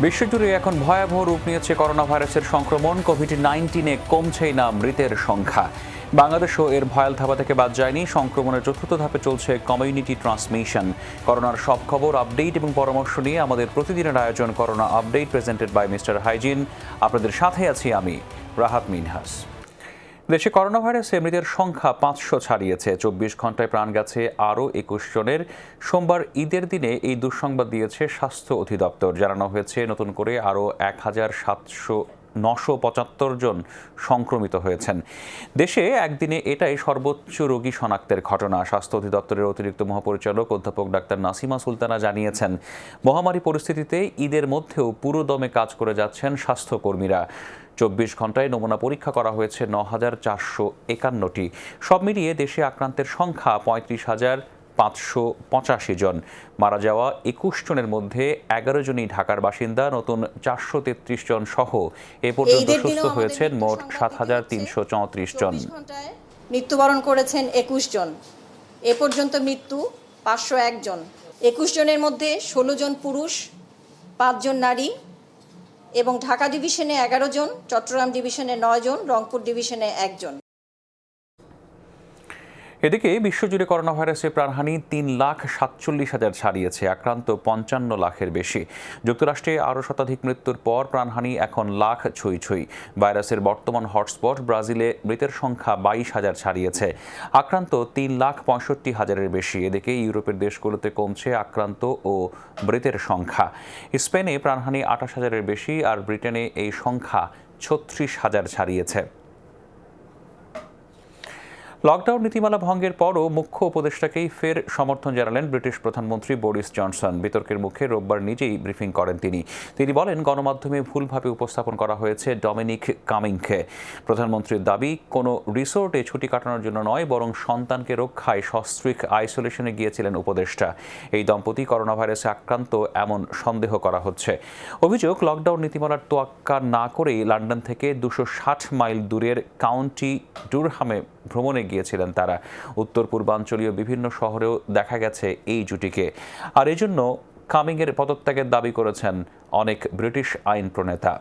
বিশ্বজুড়ে এখন ভয়াবহ রূপ নিয়েছে করোনা ভাইরাসের সংক্রমণ। কোভিড-19 কমছেই না মৃতের সংখ্যা। বাংলাদেশও এর ভয়াল ধাপা থেকে বাদ যায়নি। সংক্রমণের চতুর্থ ধাপে চলছে কমিউনিটি ট্রান্সমিশন। করোনার সব খবর, আপডেট এবং পরামর্শ নিয়ে আমাদের প্রতিদিনের আয়োজন corona update, presented by Mister Hygiene. আপনাদের সাথে আছি আমি, রাহাত মিনহাস। দেশে করোনা ভাইরাসে মৃতের সংখ্যা 500 ছাড়িয়েছে। 24 ঘন্টায় প্রাণ গেছে আরও 21 জনের। সোমবার ঈদের দিনে এই দুঃসংবাদ দিয়েছে স্বাস্থ্য অধিদপ্তর। জানানো হয়েছে নতুন করে আরও 975 জন সংক্রমিত হয়েছেন। দেশে একদিনে এটাই সর্বোচ্চ রোগী শনাক্তের ঘটনা। স্বাস্থ্য অধিদপ্তরের অতিরিক্ত মহাপরিচালক অধ্যাপক ডাক্তার নাসিমা সুলতানা জানিয়েছেন, মহামারী পরিস্থিতিতে ঈদের মধ্যেও পুরোদমে কাজ করে যাচ্ছেন স্বাস্থ্যকর্মীরা। 24 ঘন্টায় নমুনা পরীক্ষা করা হয়েছে 9,451টি। সব মিলিয়ে দেশে আক্রান্তের সংখ্যা 35,585 জন। মারা যাওয়া 21 জনের মধ্যে 11 জনই ঢাকার বাসিন্দা। নতুন 433 জন সহ এ পর্যন্ত সুস্থ হয়েছেন মোট 7,334 জন। মৃত্যুবরণ করেছেন 21 জন। এ পর্যন্ত মৃত্যু 501 জন। 21 জনের মধ্যে 16 জন পুরুষ, 5 জন নারী এবং ঢাকা ডিভিশনে 11 জন, চট্টগ্রাম ডিভিশনে 9 জন, রংপুর ডিভিশনে 1 জন। এদিকে বিশ্বজুড়ে করোনা ভাইরাসে প্রাণহানি 3,47,000 ছাড়িয়েছে। আক্রান্ত 55 লাখের বেশি। যুক্তরাষ্ট্রে আরও শতাধিক মৃত্যুর পর প্রাণহানি এখন লাখ ছুঁই। ভাইরাসের বর্তমান হটস্পট ব্রাজিলে মৃতের সংখ্যা 22,000 ছাড়িয়েছে। আক্রান্ত 3,65,000-এর বেশি। এদিকে ইউরোপের দেশগুলোতে কমছে আক্রান্ত ও মৃতের সংখ্যা। স্পেনে প্রাণহানি 28,000-এর বেশি, আর ব্রিটেনে এই সংখ্যা 36,000 ছাড়িয়েছে। লকডাউন নীতিমালা ভঙ্গের পরও মুখ্য উপদেষ্টাকেই ফের সমর্থন জানালেন ব্রিটিশ প্রধানমন্ত্রী বরিস জনসন। বিতর্কের মুখে রোববার নিজেই ব্রিফিং করেন তিনি বলেন, গণমাধ্যমে ভুলভাবে উপস্থাপন করা হয়েছে ডমিনিক কামিংকে। প্রধানমন্ত্রীর দাবি, কোনো রিসোর্টে ছুটি কাটানোর জন্য নয়, বরং সন্তানকে রক্ষায় সস্ত্রীক আইসোলেশনে গিয়েছিলেন উপদেষ্টা। এই দম্পতি করোনা ভাইরাসে আক্রান্ত এমন সন্দেহ করা হচ্ছে। অভিযোগ, লকডাউন নীতিমালার তোয়াক্কা না করেই লন্ডন থেকে 260 মাইল দূরের কাউন্টি ডুরহামে ভ্রমণে গিয়েছিলেন তারা। উত্তর পূর্বাঞ্চলীয় বিভিন্ন শহরেও দেখা গেছে এই জুটিকে। আর এজন্য কামিংয়ের পদত্যাগের দাবি করেছেন অনেক ব্রিটিশ আইন প্রণেতা।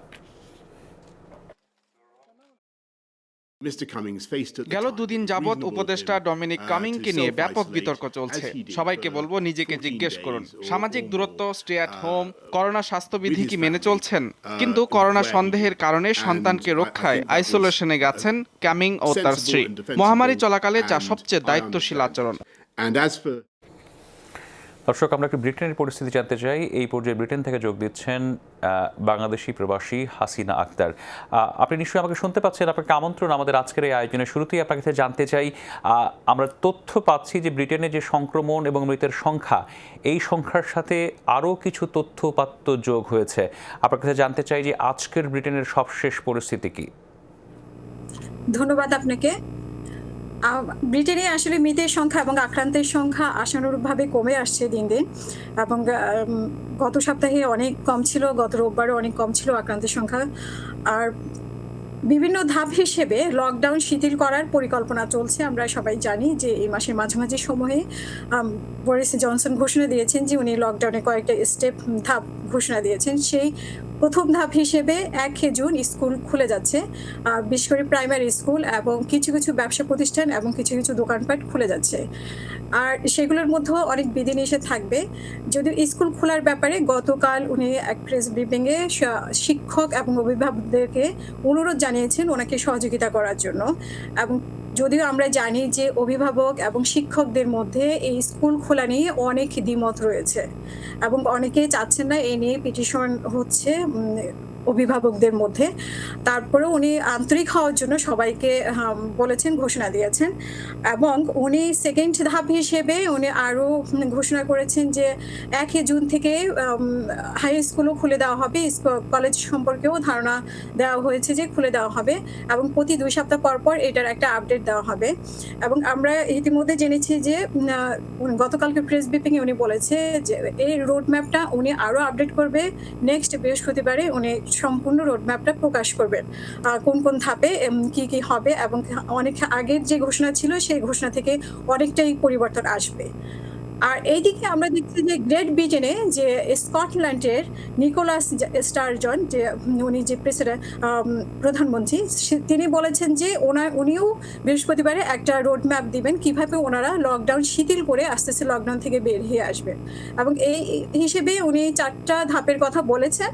গেল দুদিন যাবৎ উপদেষ্টা ডমিনিক কামিংকে নিয়ে ব্যাপক বিতর্ক চলছে। সবাইকে বলবো, নিজেকে জিজ্ঞেস করুন, সামাজিক দূরত্ব, স্টে অ্যাট হোম, করোনা স্বাস্থ্যবিধি কি মেনে চলছেন? কিন্তু করোনা সন্দেহের কারণে সন্তানকে রক্ষায় আইসোলেশনে গেছেন কামিং ও তার স্ত্রী। মহামারী চলাকালে যা সবচেয়ে দায়িত্বশীল আচরণ। দর্শক, আমরা একটু ব্রিটেনের পরিস্থিতি জানতে চাই। এই পর্যায়ে ব্রিটেন থেকে যোগ দিচ্ছেন বাংলাদেশি প্রবাসী হাসিনা আক্তার। আপনি নিশ্চয়ই আমাকে শুনতে পাচ্ছেন। আপনাকে আমন্ত্রণ আমাদের আজকের এই আয়োজনে। শুরুতেই আপনার কাছে জানতে চাই, আমরা তথ্য পাচ্ছি যে ব্রিটেনে যে সংক্রমণ এবং মৃতের সংখ্যা, এই সংখ্যার সাথে আরও কিছু তথ্যপাত্য যোগ হয়েছে। আপনার কাছে জানতে চাই যে আজকের ব্রিটেনের সবশেষ পরিস্থিতি কি? ধন্যবাদ আপনাকে। ব্রিটেনে আসলে মৃতের সংখ্যা এবং আক্রান্তের সংখ্যা আশানুরূপভাবে কমে আসছে দিন দিন, এবং গত সপ্তাহে অনেক কম ছিল, গত রোববারও অনেক কম ছিল আক্রান্তের সংখ্যা। আর বিভিন্ন ধাপ হিসেবে লকডাউন শিথিল করার পরিকল্পনা চলছে। আমরা সবাই জানি যে এই মাসের মাঝামাঝি সময়ে বরিস জনসন ঘোষণা দিয়েছেন যে উনি লকডাউনে কয়েকটা ধাপ ঘোষণা দিয়েছেন। সেই প্রথম ধাপ হিসেবে 1 জুন স্কুল খুলে যাচ্ছে, বিশেষ করে প্রাইমারি স্কুল, এবং কিছু কিছু ব্যবসা প্রতিষ্ঠান এবং কিছু কিছু দোকানপাট খুলে যাচ্ছে। আর সেগুলোর মধ্যেও অনেক বিধিনিষেধ থাকবে। যদিও স্কুল খোলার ব্যাপারে গতকাল উনি এক প্রেস ব্রিফিংয়ে শিক্ষক এবং অভিভাবকদেরকে অনুরোধ জানিয়েছেন ওনাকে সহযোগিতা করার জন্য। এবং যদিও আমরা জানি যে অভিভাবক এবং শিক্ষকদের মধ্যে এই স্কুল খোলা নিয়ে অনেক দ্বিমত রয়েছে, এবং অনেকেই চাচ্ছেন না, এই নিয়ে পিটিশন হচ্ছে অভিভাবকদের মধ্যে। তারপরে উনি আন্তরিক হওয়ার জন্য সবাইকে বলেছেন, ঘোষণা দিয়েছেন। এবং উনি সেকেন্ড ধাপ হিসেবে উনি আরও ঘোষণা করেছেন যে 1 জুন থেকে হাই স্কুলও খুলে দেওয়া হবে, কলেজ সম্পর্কেও ধারণা দেওয়া হয়েছে যে খুলে দেওয়া হবে, এবং প্রতি 2 সপ্তাহ পর পর এটার একটা আপডেট দেওয়া হবে। এবং আমরা ইতিমধ্যে জেনেছি যে গতকালকে প্রেস ব্রিফিংয়ে উনি বলেছে যে এই রোডম্যাপটা উনি আরও আপডেট করবে। নেক্সট বৃহস্পতিবারে উনি সম্পূর্ণ রোডম্যাপটা প্রকাশ করবেন, কোন কোন ধাপে কি হবে, এবং অনেক আগের যে ঘোষণা ছিল সেই ঘোষণা থেকে অনেকটাই পরিবর্তন আসবে। আর এইদিকে আমরা দেখছি যে গ্রেট ব্রিটেনে যে স্কটল্যান্ডের নিকোলাস স্টারজন যে উনি যে প্রধানমন্ত্রী তিনি বলেছেন যে উনিও বৃহস্পতিবারে একটা রোড ম্যাপ দিবেন কিভাবে ওনারা লকডাউন শিথিল করে আস্তে আস্তে লকডাউন থেকে বের হয়ে আসবেন এবং এই হিসেবে উনি 4টা ধাপের কথা বলেছেন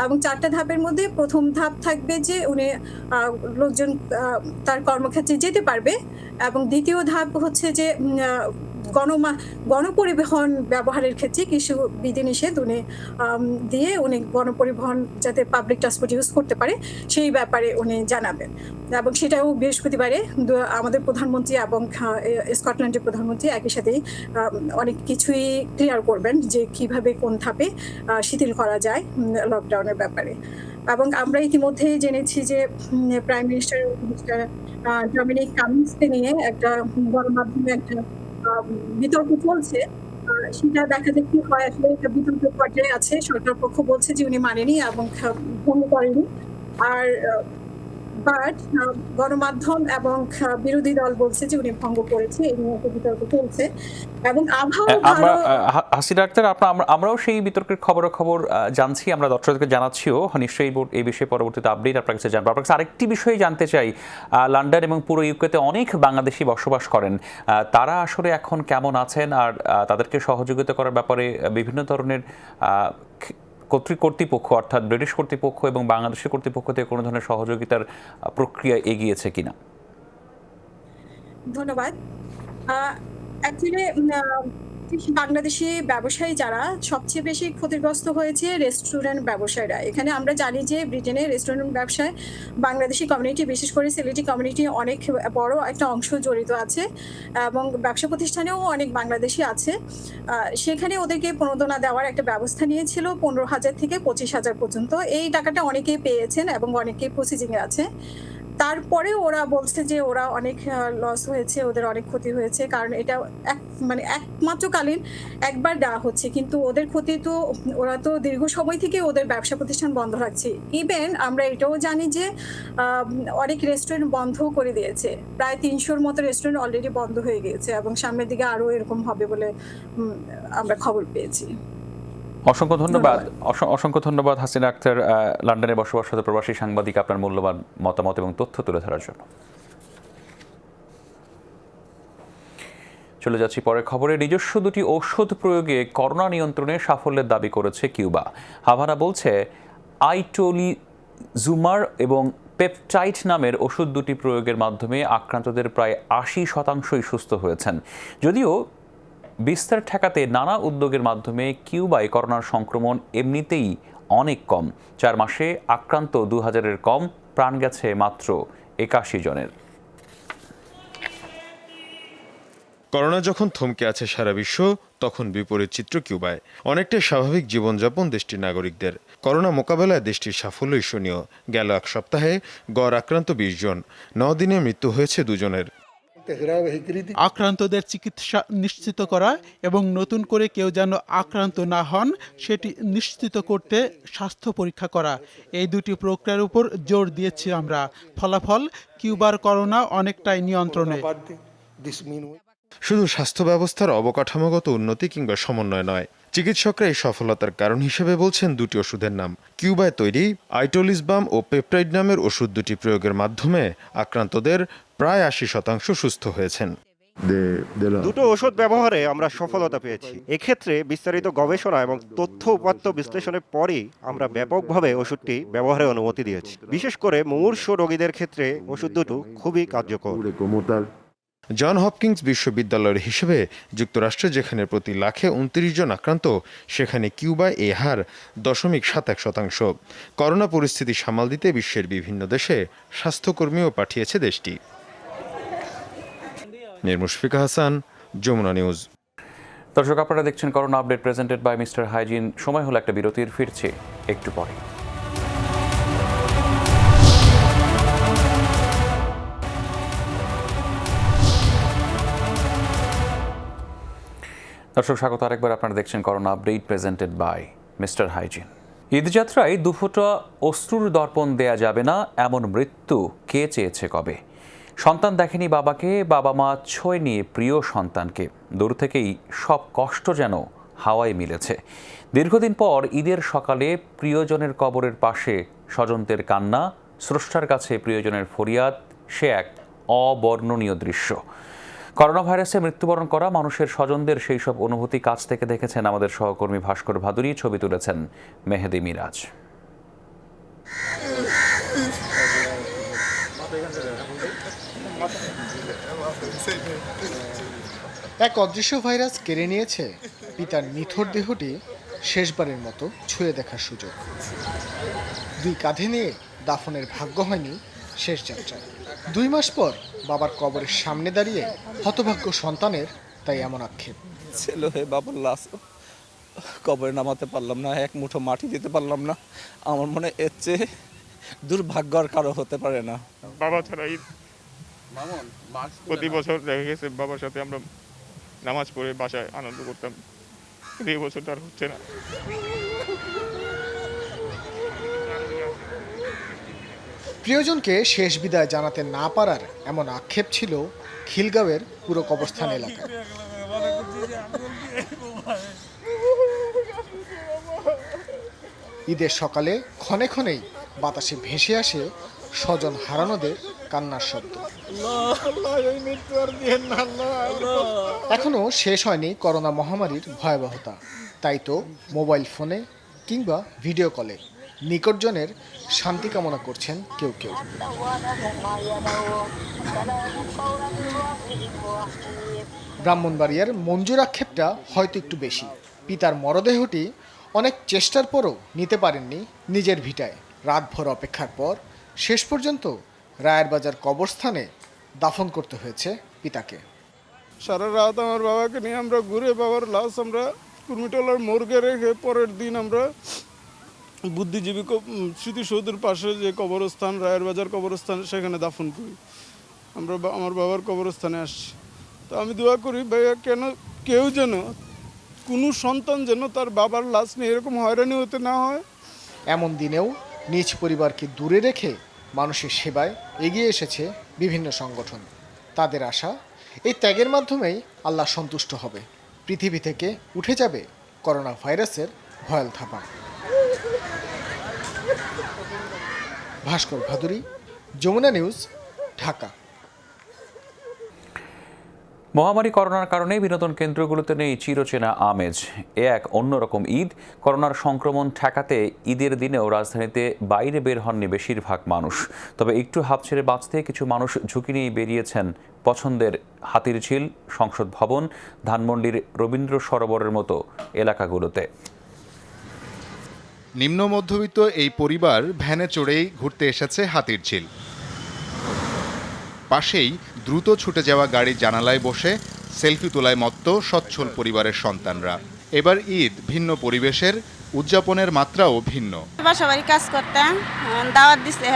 এবং 4টা ধাপের মধ্যে প্রথম ধাপ থাকবে যে উনি লোকজন তার কর্মক্ষেত্রে যেতে পারবে এবং দ্বিতীয় ধাপ হচ্ছে যে গণপরিবহন ব্যবহারের ক্ষেত্রে কিছু বিধিনিষেধ উনি দিয়ে উনি গণপরিবহন যাতে পাবলিক ট্রান্সপোর্ট ইউজ করতে পারে সেই ব্যাপারে উনি জানাবেন এবং সেটাও বৃহস্পতিবারে আমাদের প্রধানমন্ত্রী এবং স্কটল্যান্ডের প্রধানমন্ত্রী একই সাথেই অনেক কিছুই ক্লিয়ার করবেন যে কিভাবে কোন ধাপে শিথিল করা যায় লকডাউনের ব্যাপারে এবং আমরা ইতিমধ্যে জেনেছি যে প্রাইম মিনিস্টার ডমিনিক কামিন্সকে নিয়ে একটা গণমাধ্যমে একটা বিতর্ক চলছে সেটা দেখা যাক কি হয় আসলে একটা বিতর্ক পর্যায়ে আছে সরকার পক্ষ বলছে যে উনি মানেনি এবং ভঙ্গ করেনি আর বাট গণমাধ্যম এবং বিরোধী দল বলছে যে উনি ভঙ্গ করেছে এই নিয়ে একটা বিতর্ক চলছে এবং হাসিনা আক্তার আমরাও সেই বিতর্কের খবর জানছি আমরা দর্শকদেরকে জানাচ্ছিও নিশ্চয়ই এই বিষয়ে পরবর্তীতে আপডেট আপনার কাছে জানবো। আপনার কাছে আরেকটি বিষয়ে জানতে চাই, লন্ডন এবং পুরো ইউকেতে অনেক বাংলাদেশি বসবাস করেন, তারা আসলে এখন কেমন আছেন আর তাদেরকে সহযোগিতা করার ব্যাপারে বিভিন্ন ধরনের কর্তৃপক্ষ অর্থাৎ ব্রিটিশ কর্তৃপক্ষ এবং বাংলাদেশের কর্তৃপক্ষ থেকে কোনো ধরনের সহযোগিতার প্রক্রিয়া এগিয়েছে কিনা? ধন্যবাদ। অ্যাকচুয়ালি বাংলাদেশি ব্যবসায়ী যারা সবচেয়ে বেশি ক্ষতিগ্রস্ত হয়েছে রেস্টুরেন্ট ব্যবসায়ীরা। এখানে আমরা জানি যে ব্রিটেনের রেস্টুরেন্ট ব্যবসায় বাংলাদেশি কমিউনিটি বিশেষ করে সিলেটি কমিউনিটি অনেক বড় একটা অংশ জড়িত আছে এবং ব্যবসা প্রতিষ্ঠানেও অনেক বাংলাদেশি আছে। সেখানে ওদেরকে প্রণোদনা দেওয়ার একটা ব্যবস্থা নিয়েছিল 15,000 থেকে 25,000 পর্যন্ত। এই টাকাটা অনেকেই পেয়েছেন এবং অনেকেই প্রসেসিংয়ে আছে। তারপরে ওরা বলছে যে ওরা অনেক লস হয়েছে, ওদের অনেক ক্ষতি হয়েছে, কারণ এটা একমাত্রকালীন একবার দেওয়া হচ্ছে, কিন্তু ওদের ক্ষতি তো ওরা তো দীর্ঘ সময় থেকে ওদের ব্যবসা প্রতিষ্ঠান বন্ধ রাখছে। ইভেন আমরা এটাও জানি যে অনেক রেস্টুরেন্ট বন্ধ করে দিয়েছে, প্রায় 300-র মতো রেস্টুরেন্ট অলরেডি বন্ধ হয়ে গিয়েছে এবং সামনের দিকে আরও এরকম হবে বলে আমরা খবর পেয়েছি। অসংখ্য ধন্যবাদ হাসিনা আক্তার, লন্ডনে বসবাসরত প্রবাসী সাংবাদিক, আপনার মূল্যবান মতামত এবং তথ্য তুলে ধরার জন্য। চলে যাচ্ছি পরের খবরে। নিজস্ব দুটি ঔষধ প্রয়োগে করোনা নিয়ন্ত্রণে সাফল্যের দাবি করেছে কিউবা। হাভানা বলছে আইটোলিজুমার এবং পেপটাইড নামের ওষুধ দুটি প্রয়োগের মাধ্যমে আক্রান্তদের প্রায় 80% সুস্থ হয়েছেন। যদিও বিস্তার ঠেকাতে নানা উদ্যোগের মাধ্যমে কিউবায় করোনার সংক্রমণ এমনিতেই অনেক কম। 4 মাসে আক্রান্ত 2000-এর কম, প্রাণ গেছে মাত্র 81 জনের। করোনা যখন থমকে আছে সারা বিশ্ব, তখন বিপরীত চিত্র কিউবায়। অনেকটাই স্বাভাবিক জীবনযাপন দেশটির নাগরিকদের। করোনা মোকাবেলায় দেশটির সাফল্য ঈর্ষণীয়। গেল এক সপ্তাহে গড় আক্রান্ত 20 জন, 9 দিনে মৃত্যু হয়েছে 2 জনের। আক্রান্তদের চিকিৎসা নিশ্চিত করা এবং নতুন করে কেউ যেন আক্রান্ত না হন সেটি নিশ্চিত করতে স্বাস্থ্য পরীক্ষা করা, এই দুটি প্রক্রিয়ার উপর জোর দিয়েছি আমরা। ফলাফল, কিউবার করোনা অনেকটাই নিয়ন্ত্রণে। শুধু স্বাস্থ্য ব্যবস্থার অবকাঠামোগত উন্নতি কিংবা সমন্বয় নয়, চিকিৎসকরা এই সফলতার কারণ হিসেবে বলছেন দুটি ওষুধের নাম। কিউবায় তৈরি আইটোলিজবাম ও পেপটাইড নামের ওষুধ দুটি প্রয়োগের মাধ্যমে আক্রান্তদের প্রায় 80% সুস্থ হয়েছেন। দুটো ওষুধ ব্যবহারে আমরা সফলতা পেয়েছি। এক্ষেত্রে বিস্তারিত গবেষণা এবং তথ্য উপাত্ত বিশ্লেষণের পরই আমরা ব্যাপকভাবে ওষুধটি ব্যবহারের অনুমতি দিয়েছি। বিশেষ করে মুমূর্ষু রোগীদের ক্ষেত্রে ওষুধ দুটো খুবই কার্যকর। জন হপকিন্স বিশ্ববিদ্যালয়ের হিসেবে যুক্তরাষ্ট্রে যেখানে প্রতি লাখে 29 জন আক্রান্ত, সেখানে কিউবায় এ হার 0.71%। করোনা পরিস্থিতি সামাল দিতে বিশ্বের বিভিন্ন দেশে স্বাস্থ্যকর্মীও পাঠিয়েছে দেশটি। মুশফিকা হাসান, যমুনা নিউজ। দর্শক, আপনারা দেখছেন corona update presented by Mister Hygiene. সময় হলো একটা বিরতির, ফিরছে একটু পরে। দর্শক স্বাগত আরেকবার, আপনারা দেখছেন corona update presented by Mister Hygiene. ঈদযাত্রায় দুফোঁটা অশ্রুর দর্পণ দেয়া যাবে না, এমন মৃত্যু কে চেয়েছে কবে? সন্তান দেখেনি বাবাকে, বাবা মা ছোঁয়নি প্রিয় সন্তানকে। দূর থেকেই সব কষ্ট যেন হাওয়ায় মিলেছে। দীর্ঘদিন পর ঈদের সকালে প্রিয়জনের কবরের পাশে স্বজনদের কান্না, স্রষ্টার কাছে প্রিয়জনের ফরিয়াদ, সে এক অবর্ণনীয় দৃশ্য। করোনা ভাইরাসে মৃত্যুবরণ করা মানুষের স্বজনদের সেই সব অনুভূতি কাছ থেকে দেখেছেন আমাদের সহকর্মী ভাস্কর ভাদুরী। ছবি তুলেছেন মেহেদি মিরাজ। এক অদৃশ্য ভাইরাস কেড়ে নিয়েছে পিতার নিথর দেহটি শেষবারের মতো ছুঁয়ে দেখার সুযোগ। দুই কাঁধে নিয়ে দাফনের ভাগ্য হয়নি শেষ যাত্রায়। 2 মাস পর বাবার কবরের সামনে দাঁড়িয়ে হতভাগ্য সন্তানের তাই এমন আক্ষেপ। ছেলে হয়ে বাবার লাশ কবরে নামাতে পারলাম না, এক মুঠো মাটি দিতে পারলাম না। আমার মনে এর চেয়ে দুর্ভাগ্য আর কারো হতে পারে না। বাবা ছাড়া ঈদ প্রতি বছর দেখা গেছে বাবার সাথে আমরা নামাজ পড়ে বাসায় আনন্দ করতাম, কিন্তু এই বছর তার হচ্ছে না। প্রিয়জনকে শেষ বিদায় জানাতে না পারার এমন আক্ষেপ ছিল খিলগাঁওয়ের পুরো কবরস্থান এলাকায়। ঈদের সকালে ক্ষণে ক্ষণেই বাতাসে ভেসে আসে স্বজন হারানোদের কান্নার শব্দ। এখনো শেষ হয়নি করোনা মহামারীর ভয়াবহতা, তাই তো মোবাইল ফোনে কিংবা ভিডিও কলে নিকটজনের শান্তি কামনা করছেন কেউ কেউ। ব্রাহ্মণবাড়িয়ার মঞ্জুর আক্ষেপটা হয়তো একটু বেশি। পিতার মরদেহটি অনেক চেষ্টার পরও নিতে পারেননি নিজের ভিটায়। রাতভর অপেক্ষার পর শেষ পর্যন্ত রায়ের বাজার কবরস্থানে দাফন করতে হয়েছে পিতাকে। সারা রাত আমার বাবাকে নিয়ে আমরা ঘুরে বাবার লাশ আমরা কুর্মিটোলার মর্গে রেখে পরের দিন আমরা বুদ্ধিজীবী স্মৃতিসৌধের পাশে যে কবরস্থান রায়ের বাজার কবরস্থান সেখানে দাফন করি। আমরা আমার বাবার কবরস্থানে আসছি। তো আমি দোয়া করি ভাইয়া কেউ যেন কোনো সন্তান যেন তার বাবার লাশ নিয়ে এরকম হয়রানি হতে না হয়। এমন দিনেও নিজ পরিবারকে দূরে রেখে মানুষের সেবায় এগিয়ে এসেছে বিভিন্ন সংগঠন। তাদের আশা এই ত্যাগের মাধ্যমেই আল্লাহ সন্তুষ্ট হবে, পৃথিবী থেকে উঠে যাবে করোনা ভাইরাসের ভয়াল থাবা। ভাস্কর ভাদুরী, যমুনা নিউজ, ঢাকা। মহামারী করোনার কারণে বিনোদন কেন্দ্রগুলোতে নেই চিরচেনা আমেজ। এ এক অন্যরকম ঈদ। করোনার সংক্রমণ ঠেকাতে ঈদের দিনেও রাজধানীতে বাইরে বের হননি বেশিরভাগ মানুষ। তবে একটু হাত ছেড়ে বাঁচতে কিছু মানুষ ঝুঁকি নিয়ে বেরিয়েছেন পছন্দের হাতিরঝিল, সংসদ ভবন, ধানমন্ডির রবীন্দ্র সরোবরের মতো এলাকাগুলোতে। নিম্ন মধ্যবিত্ত এই পরিবার ভ্যানে চড়েই ঘুরতে এসেছে হাতিরঝিল। পাশেই দ্রুত ছুটে যাওয়া গাড়ির জানালায় বসে সেলফি তোলায় মত্ত সচ্ছল পরিবারের সন্তানরা। এবার ঈদ ভিন্ন পরিবেশের, উদযাপনের মাত্রাও ভিন্ন। বাসাবাড়ি কাজ করতাম, দাওয়াত দিচ্ছে,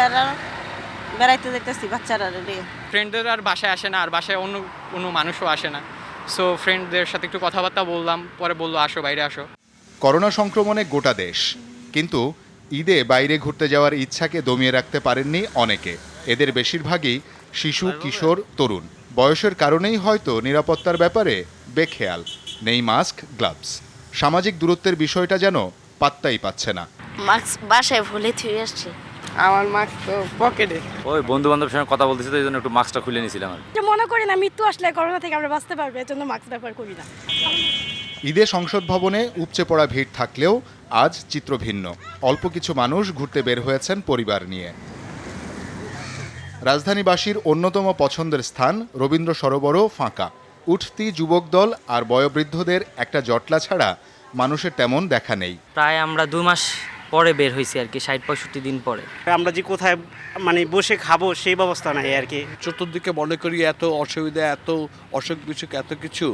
বেড়াইতে যেতেছি বাচ্চারা নিয়ে। ফ্রেন্ডদের আর বাসায় আসে না, আর বাসায় অন্য কোনো মানুষও আসে না। সো ফ্রেন্ডদের সাথে একটু কথাবার্তা বললাম, পরে বললো আসো বাইরে আসো। করোনা সংক্রমণে গোটা দেশ, কিন্তু ঈদে বাইরে ঘুরতে যাওয়ার ইচ্ছাকে দমিয়ে রাখতে পারেননি অনেকে। এদের বেশিরভাগই শিশু, কিশোর, তরুণ। বয়সের কারণেই হয়তো নিরাপত্তার ব্যাপারে বেখেয়াল। নেই মাস্ক, গ্লাভস। সামাজিক দূরত্বের বিষয়টা যেন পাত্তাই পাচ্ছে না। মাস্ক বাসায় ভুলে থুয়ে আসছে। আমার মাস্ক তো পকেটে। ওই বন্ধু বান্ধবের সঙ্গে কথা বলতেছি, তো এই জন্য একটু মাস্কটা খুলে নিয়েছিলাম। মনে করি না মৃত্যু আসলে করোনা থেকে আমরা বাঁচতে পারবো, এর জন্য মাস্ক ব্যবহার করি না। ঈদে সংসদ ভবনে উপচে পড়া ভিড় থাকলেও আজ চিত্র ভিন্ন। অল্প কিছু মানুষ ঘুরতে বের হয়েছেন পরিবার নিয়ে। রাজধানীবাসীর অন্যতম পছন্দের স্থান রবীন্দ্র সরোবরও ফাঁকা। উঠতি যুবক দল আর বয়োবৃদ্ধদের একটা জটলা ছাড়া মানুষের তেমন দেখা নেই। প্রায় আমরা 2 মাস পরে বের হয়েছি আর কি, 60-65 দিন পরে। আমরা যে কোথায় বসে খাবো সেই ব্যবস্থা নাই আর কি। চতুর্দিকে মনে করি এত অসুবিধা, এত অসুখ বিসুখ, এত কিছু,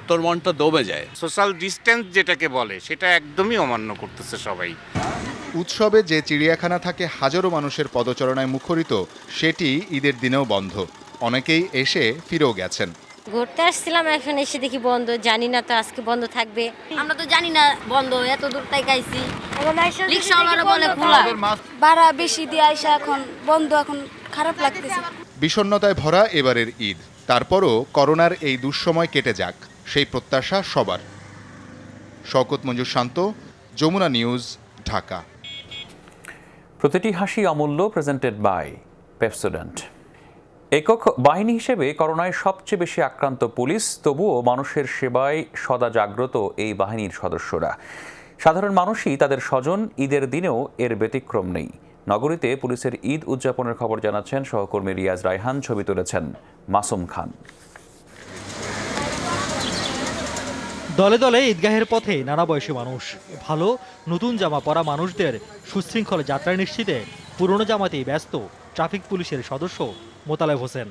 তোর মনটা দমে যায়। সোশ্যাল ডিস্টেন্স যেটাকে বলে সেটা একদমই অমান্য করতেছে সবাই। উৎসবে যে চিড়িয়াখানা থাকে হাজারো মানুষের পদচারণায় মুখরিত, সেটি ঈদের দিনেও বন্ধ। অনেকেই এসে ফিরেও গেছেন। ঘুরতে আসছিলাম, এখন এসে দেখি বন্ধ। জানি না তো আজকে বন্ধ থাকবে, আমরা তো জানি না বন্ধ, এত দূর থেকে আইছি। রিকশাওয়ালারা বলে খোলা। ভাড়া বেশি দিয়ে আইসা এখন বন্ধ, এখন খারাপ লাগতেছে। বিষণ্ণতায় ভরা এবারের ঈদ, তারপরও করোনার এই দুঃসময় কেটে যাক, সেই প্রত্যাশা সবার। শওকত মঞ্জুর শান্ত, যমুনা নিউজ, ঢাকা। প্রতিটি হাসি অমূল্য, প্রেজেন্টেড বাই পেপসোডেন্ট। একক বাহিনী হিসেবে করোনায় সবচেয়ে বেশি আক্রান্ত পুলিশ, তবুও মানুষের সেবায় সদা জাগ্রত এই বাহিনীর সদস্যরা। সাধারণ মানুষই তাদের স্বজন, ঈদের দিনেও এর ব্যতিক্রম নেই। নগরীতে পুলিশের ঈদ উদযাপনের খবর জানাচ্ছেন সহকর্মী রিয়াজ রায়হান, ছবি তুলেছেন মাসুম খান। দলে দলে ঈদগাহের পথে নানা বয়সী মানুষ, ভালো নতুন জামা পরা মানুষদের সুশৃঙ্খল যাত্রা নিশ্চিতে পুরনো জামাতেই ব্যস্ত ট্রাফিক পুলিশের সদস্য মোতালেব হোসেন।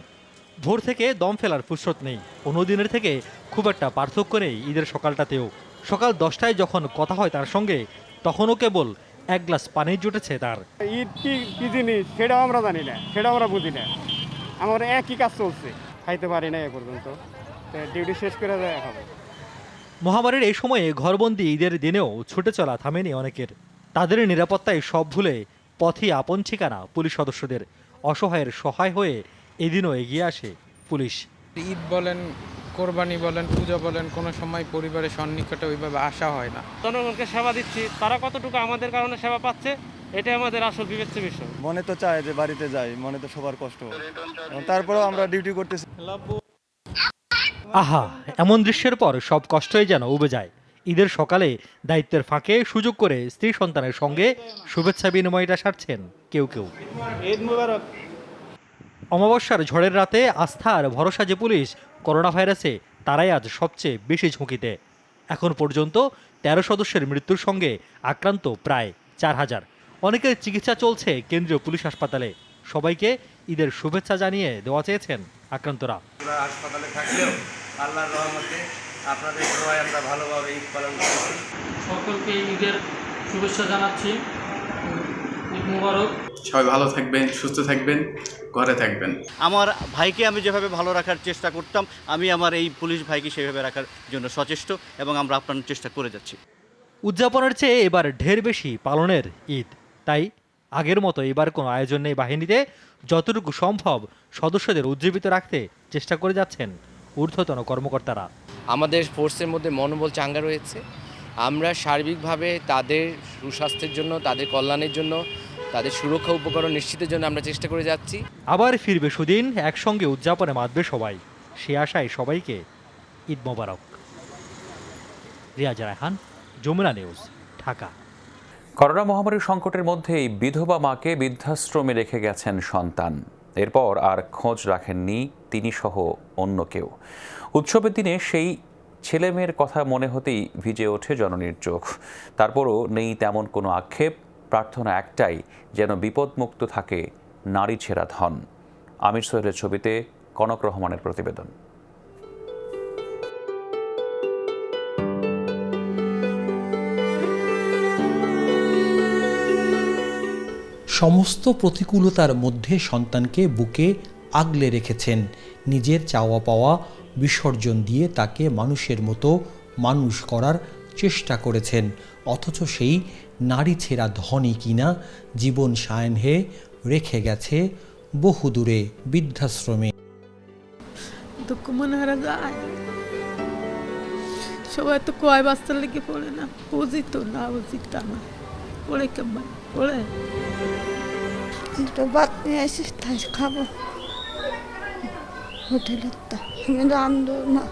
ভোর থেকে দম ফেলার ফুরসত নেই, অন্যদিনের থেকে খুব একটা পার্থক্য নেই ঈদের সকালটাতেও। সকাল 10টায় যখন কথা হয় তার সঙ্গে, তখনও কেবল এক গ্লাস পানি জুটেছে তার। ঈদ কি জিনিস সেটাও আমরা জানি না, সেটাও আমরা বুঝি না। আমার একই কাজ চলছে, খাইতে পারি না এ পর্যন্ত, ডিউটি শেষ করে দেয় খাবো। মহামারীর এই সময়ে ঘরবন্দি ঈদের দিনেও ছুটে চলা থামেনি অনেকের। তাদের নিরাপত্তায় সব ভুলে পথই আপন ঠিকানা পুলিশ সদস্যদের। অসহায়ের সহায় হয়ে এদিনও এগিয়ে আসে পুলিশ। ঈদ বলেন, কোরবানি বলেন, পূজা বলেন, কোনো সময় পরিবারের সন্নিকটে ওইভাবে আসা হয় না। জনগণকে সেবা দিচ্ছি, তারা কতটুকু আমাদের কারণে সেবা পাচ্ছে এটা আমাদের আসল বিবেচ্য বিষয়। মনে তো চায় যে বাড়িতে যাই, মনে তো সবার কষ্ট, তারপরেও আমরা ডিউটি করতেছি। আহা, এমন দৃশ্যের পর সব কষ্টই যেন উবে যায়। ঈদের সকালে দায়িত্বের ফাঁকে সুযোগ করে স্ত্রী সন্তানের সঙ্গে শুভেচ্ছা বিনিময়টা সারছেন কেউ কেউ। অমাবস্যার ঝড়ের রাতে আস্থা আর ভরসা যে পুলিশ, করোনা ভাইরাসে তারাই আজ সবচেয়ে বেশি ঝুঁকিতে। এখন পর্যন্ত 13 সদস্যের মৃত্যুর সঙ্গে আক্রান্ত প্রায় 4000। অনেকের চিকিৎসা চলছে কেন্দ্রীয় পুলিশ হাসপাতালে। সবাইকে ঈদের শুভেচ্ছা জানিয়ে দেওয়া চেয়েছেন আক্রান্তরা। হাসপাতালে থাকলেও আল্লাহর রহমতে আপনাদের দোয়ায় আমরা ভালোভাবে ঈদ পালন করছি। সকলকে ঈদের শুভেচ্ছা জানাচ্ছি। ঈদ মুবারক। সবাই ভালো থাকবেন, সুস্থ থাকবেন, ঘরে থাকবেন। আমার ভাইকে আমি যেভাবে ভালো রাখার চেষ্টা করতাম, আমি আমার এই পুলিশ ভাইকে সেভাবে রাখার জন্য সচেষ্ট এবং আমরা আপনার চেষ্টা করে যাচ্ছি। উদযাপনের চেয়ে এবার ঢের বেশি পালনের ঈদ, তাই আগের মতো এবার কোনো আয়োজন নেই বাহিনীতে। যতটুকু সম্ভব সদস্যদের উজ্জীবিত রাখতে চেষ্টা করে যাচ্ছেন ঊর্ধ্বতন কর্মকর্তারা। আমাদের ফোর্সের মধ্যে মনোবল চাঙ্গা রয়েছে। আমরা সার্বিকভাবে তাদের সুস্বাস্থ্যের জন্য, তাদের কল্যাণের জন্য, তাদের সুরক্ষা উপকরণ নিশ্চিতের জন্য আমরা চেষ্টা করে যাচ্ছি। আবার ফিরবে সুদিন, একসঙ্গে উদযাপনে মাতবে সবাই। সে আশায় সবাইকে ঈদ মোবারক। রিয়াজ রায়হান, যমুনা নিউজ, ঢাকা। করোনা মহামারীর সংকটের মধ্যেই বিধবা মাকে বৃদ্ধাশ্রমে রেখে গেছেন সন্তান। এরপর আর খোঁজ রাখেননি তিনি সহ অন্য কেউ। উৎসবের দিনে সেই ছেলেমেয়ের কথা মনে হতেই ভিজে ওঠে জননীর চোখ। তারপরও নেই তেমন কোনো আক্ষেপ, প্রার্থনা একটাই, যেন বিপদমুক্ত থাকে নারী ছেঁড়া ধন। আমির সোহেলের ছবিতে কনক রহমানের প্রতিবেদন। সমস্ত প্রতিকূলতার মধ্যে সন্তানকে বুকে আগলে রেখেছেন। নিজের চাওয়া পাওয়া বিসর্জন দিয়ে তাকে মানুষের মতো মানুষ করার চেষ্টা করেছেন। অথচ সেই নারী ছেঁড়া ধনই কিনা জীবন সায়নহে রেখে গেছে বহুদূরে বৃদ্ধাশ্রমে। দুঃখ মনে হারা যায়, সবাই তো কয় বাচ্চার লেগে পড়ে না, উচিত না উচিত তা না, পড়ে কেমন পড়ে। দুটো ভাত নিয়ে আসি, তাই খাবো হোটেলের, তা আমি রান্ধবো না।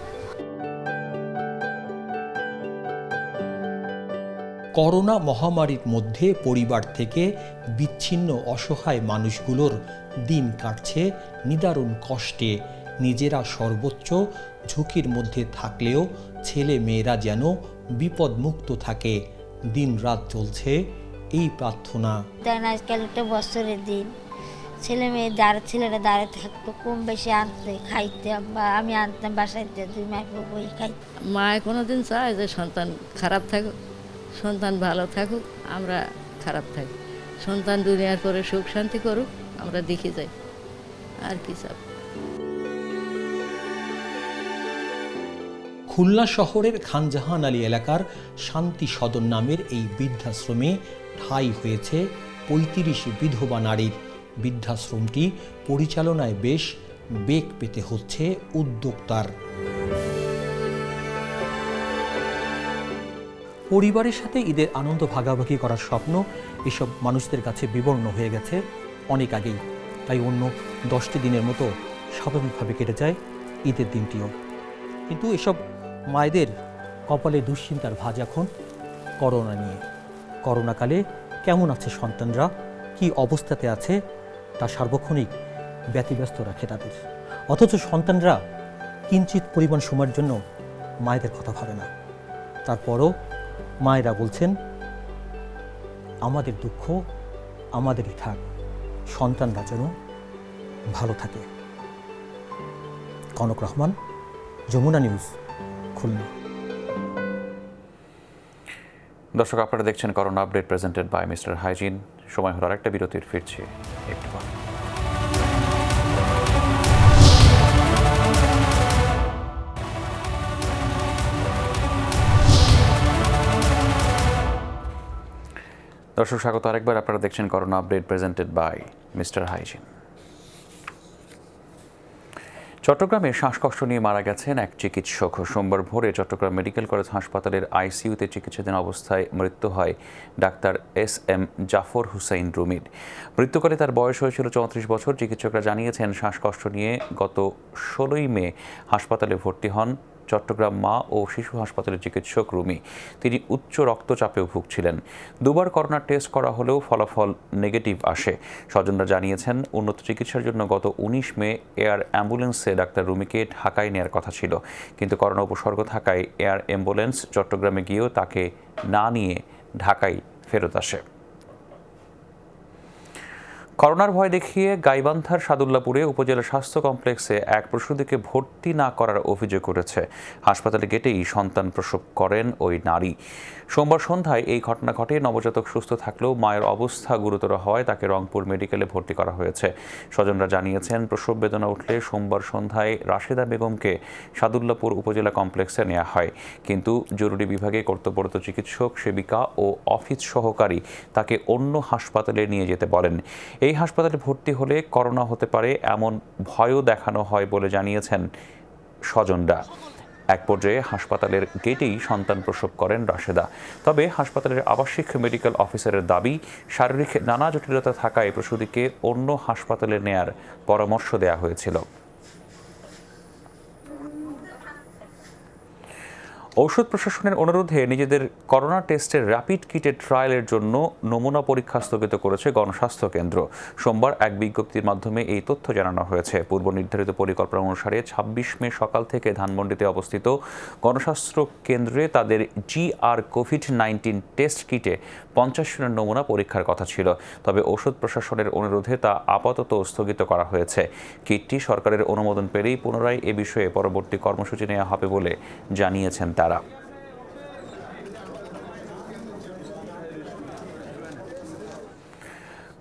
করোনা মহামারীর মধ্যে পরিবার থেকে বিচ্ছিন্ন অসহায় মানুষগুলোর দিন কাটছে নিদারুণ কষ্টে। নিজেরা সর্বোচ্চ ঝুঁকির মধ্যে থাকলেও ছেলে মেয়েরা যেন বিপদমুক্ত থাকে। দিন রাত চলছে এই প্রার্থনা। আজকাল একটা বছরের দিন, ছেলে মেয়ে ছেলেরা দাঁড়িয়ে থাকতো, কম বেশি আনতে খাইতে, বা আমি আনতাম বাসায়, 2 মাস বই খাই। মায় কোনোদিন চায় যে সন্তান খারাপ থাকুক, সন্তান ভালো থাকুক, আমরা খারাপ থাকি। সন্তান দুনিয়ার করে সুখ শান্তি করুক, আমরা দেখে যাই, আর কি চাপ। খুলনা শহরের খানজাহান আলী এলাকার শান্তি সদন নামের এই বৃদ্ধাশ্রমে ঠাঁই হয়েছে 35 বিধবা নারীর। বৃদ্ধাশ্রমটি পরিচালনায় বেশ বেগ পেতে হচ্ছে উদ্যোক্তার। পরিবারের সাথে ঈদের আনন্দ ভাগাভাগি করার স্বপ্ন এসব মানুষদের কাছে বিবর্ণ হয়ে গেছে অনেক আগেই। তাই অন্য 10টি দিনের মতো স্বাভাবিকভাবে কেটে যায় ঈদের দিনটিও। কিন্তু এসব মায়েদের কপালে দুশ্চিন্তার ভাঁজ এখন করোনা নিয়ে। করোনাকালে কেমন আছে সন্তানরা, কি অবস্থাতে আছে তা সার্বক্ষণিক ব্যতিব্যস্ত রাখে তাদের। অথচ সন্তানরা কিঞ্চিত পরিমাণ সময়ের জন্য মায়েদের কথা ভাবে না। তারপরও মায়েরা বলছেন, আমাদের দুঃখ আমাদেরই থাক, সন্তানরা যেন ভালো থাকে। কনক রহমান, যমুনা নিউজ, খুলনা। দর্শক, আপনারা দেখছেন corona update presented by Mister Hygiene. সময় হলো আরেকটা বিরতির, ফিরছি একটু পর। দর্শক স্বাগত আরেকবার, আপনারা দেখছেন corona update presented by Mister Hygiene. চট্টগ্রামে শ্বাসকষ্ট নিয়ে মারা গেছেন এক চিকিৎসক। সোমবার ভোরে চট্টগ্রাম মেডিকেল কলেজ হাসপাতালের আইসিইউতে চিকিৎসাধীন অবস্থায় মৃত্যু হয় ডাক্তার এস.এম. জাফর হুসাইন রুমির। মৃত্যুকালে তার বয়স হয়েছিল 34 বছর। চিকিৎসকরা জানিয়েছেন, শ্বাসকষ্ট নিয়ে গত 16ই মে হাসপাতালে ভর্তি হন চট্টগ্রাম মা ও শিশু হাসপাতালের চিকিৎসক রুমি। তিনি উচ্চ রক্তচাপেও ভুগছিলেন। দুবার করোনা টেস্ট করা হলেও ফলাফল নেগেটিভ আসে। স্বজনরা জানিয়েছেন, উন্নত চিকিৎসার জন্য গত 19 মে এয়ার অ্যাম্বুলেন্সে ডাক্তার রুমিকে ঢাকায় নেওয়ার কথা ছিল, কিন্তু করোনা উপসর্গ থাকায় এয়ার অ্যাম্বুলেন্স চট্টগ্রামে গিয়েও তাকে না নিয়ে ঢাকায় ফেরত আসে। করোনার ভয় দেখিয়ে গাইবান্ধার সাদুল্লাপুরে উপজেলা স্বাস্থ্য কমপ্লেক্সে এক প্রসূতিকে ভর্তি না করার অভিযোগ উঠেছে। হাসপাতালে গেটেই সন্তান প্রসব করেন ওই নারী। সোমবার সন্ধ্যায় এই ঘটনা ঘটে। নবজাতক সুস্থ থাকলেও মায়ের অবস্থা গুরুতর হওয়ায় তাকে রংপুর মেডিকেলে ভর্তি করা হয়েছে। স্বজনরা জানিয়েছেন, প্রসব বেদনা উঠলে সোমবার সন্ধ্যায় রাশেদা বেগমকে সাদুল্লাপুর উপজেলা কমপ্লেক্সে নেওয়া হয়, কিন্তু জরুরি বিভাগে কর্তব্যরত চিকিৎসক, সেবিকা ও অফিস সহকারী তাকে অন্য হাসপাতালে নিয়ে যেতে বলেন। এই হাসপাতালে ভর্তি হলে করোনা হতে পারে এমন ভয়ও দেখানো হয় বলে জানিয়েছেন স্বজনরা। এক পর্যায়ে হাসপাতালের গেটেই সন্তান প্রসব করেন রাশেদা। তবে হাসপাতালের আবাসিক মেডিকেল অফিসারের দাবি, শারীরিক নানা জটিলতা থাকায় প্রসূতিকে অন্য হাসপাতালে নেয়ার পরামর্শ দেওয়া হয়েছিল। ঔষধ প্রশাসনের অনুরোধে নিজেদের করোনা টেস্টের র্যাপিড কিটের ট্রায়ালের জন্য নমুনা পরীক্ষা স্থগিত করেছে গণস্বাস্থ্য কেন্দ্র। সোমবার এক বিজ্ঞপ্তির মাধ্যমে এই তথ্য জানানো হয়েছে। পূর্ব নির্ধারিত পরিকল্পনা অনুসারে 26 মে সকাল থেকে ধানমন্ডিতে অবস্থিত গণস্বাস্থ্য কেন্দ্রে তাদের GR COVID-19 টেস্ট কিটে 50 জনের নমুনা পরীক্ষার কথা ছিল। তবে ঔষধ প্রশাসনের অনুরোধে তা আপাতত স্থগিত করা হয়েছে। কিটটি সরকারের অনুমোদন পেলেই পুনরায় এ বিষয়ে পরবর্তী কর্মসূচি নেওয়া হবে বলে জানিয়েছেন তারা।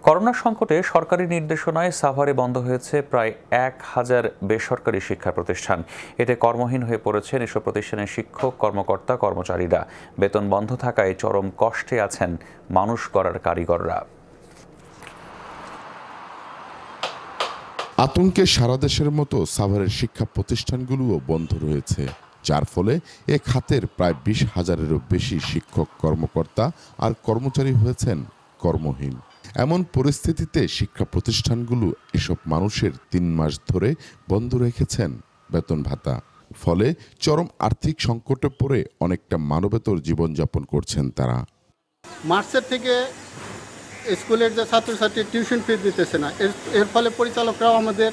করোনা সংকটে সরকারি নির্দেশনায় সাভারে বন্ধ হয়েছে প্রায় 1000 বেসরকারি শিক্ষা প্রতিষ্ঠান। এতে কর্মহীন হয়ে পড়েছেন এসব প্রতিষ্ঠানের শিক্ষক, কর্মকর্তা, কর্মচারীরা। বেতন বন্ধ থাকায় চরম কষ্টে আছেন মানুষ গড়ার কারিগররা। আতঙ্কে সারা দেশের মতো সাভারের শিক্ষা প্রতিষ্ঠানগুলোও বন্ধ রয়েছে, যার ফলে এ খাতের প্রায় 20,000-এরও বেশি শিক্ষক, কর্মকর্তা আর কর্মচারী হয়েছেন কর্মহীন। এমন পরিস্থিতিতে শিক্ষা প্রতিষ্ঠানগুলো এসব মানুষের 3 মাস ধরে বন্ধ রেখেছেন বেতন ভাতা। ফলে চরম আর্থিক সংকটে পড়ে অনেকটা মানবেতর জীবনযাপন করছেন তারা। মার্চের থেকে স্কুলের যে ছাত্রছাত্রী টিউশন ফি দিতেছে না, এর ফলে পরিচালকরাও আমাদের